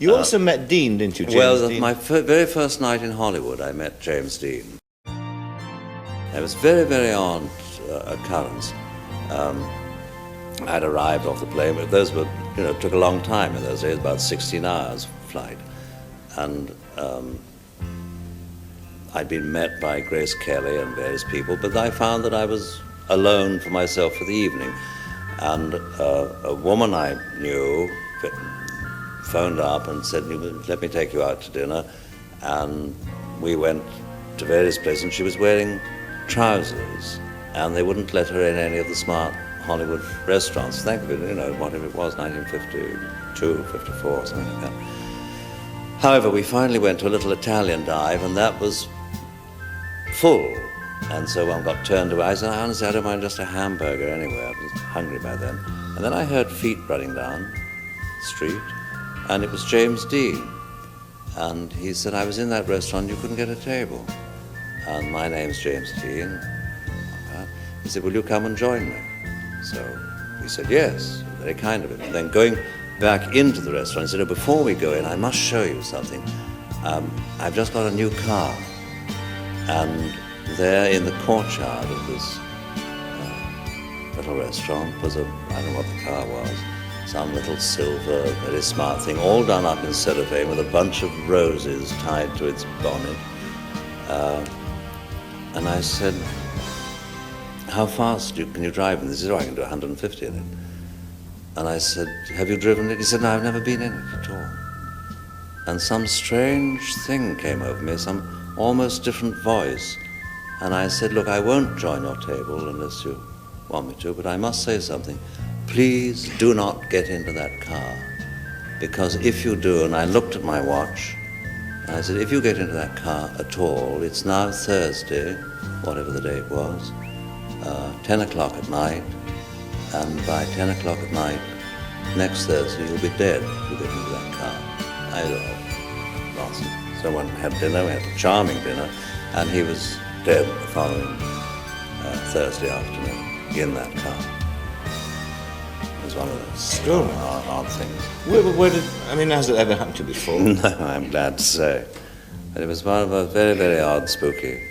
You also met Dean, didn't you, James Well, Dean? my very first night in Hollywood, I met James Dean. It was a very, very odd occurrence. I'd arrived off the plane, but those were, took a long time in those days, about 16 hours flight. And I'd been met by Grace Kelly and various people, but I found that I was alone for myself for the evening. And a woman I knew phoned up and said, let me take you out to dinner. And we went to various places, and she was wearing trousers, and they wouldn't let her in any of the smart Hollywood restaurants. Think of it, whatever it was, 1952, 54, or something like that. However, we finally went to a little Italian dive, and that was full. And so one got turned away. I said, honestly, I don't mind just a hamburger anywhere. I was hungry by then. And then I heard feet running down the street, and it was James Dean. And he said, I was in that restaurant, you couldn't get a table. And my name's James Dean. He said, will you come and join me? So we said, yes, very kind of him. And then going back into the restaurant, he said, before we go in, I must show you something. I've just got a new car. And there in the courtyard of this little restaurant was I don't know what the car was, some little silver, very smart thing, all done up in cellophane with a bunch of roses tied to its bonnet. And I said, how fast can you drive in this? He said, I can do 150 in it. And I said, have you driven it? He said, no, I've never been in it at all. And some strange thing came over me, some almost different voice. And I said, look, I won't join your table unless you want me to, but I must say something. Please do not get into that car. Because if you do, and I looked at my watch, and I said, if you get into that car at all, it's now Thursday, whatever the date was, 10 o'clock at night, and by 10 o'clock at night, next Thursday, you'll be dead if you get into that car. I said, oh, nonsense. So we had dinner, we had a charming dinner, and he was dead the following Thursday afternoon in that car. It was one of those odd things. Has it ever happened to you before? No, I'm glad to say. But it was one of a very, very odd, spooky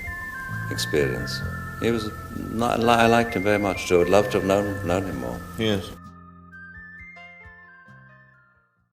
experience. I liked him very much too. I'd love to have known him more. Yes.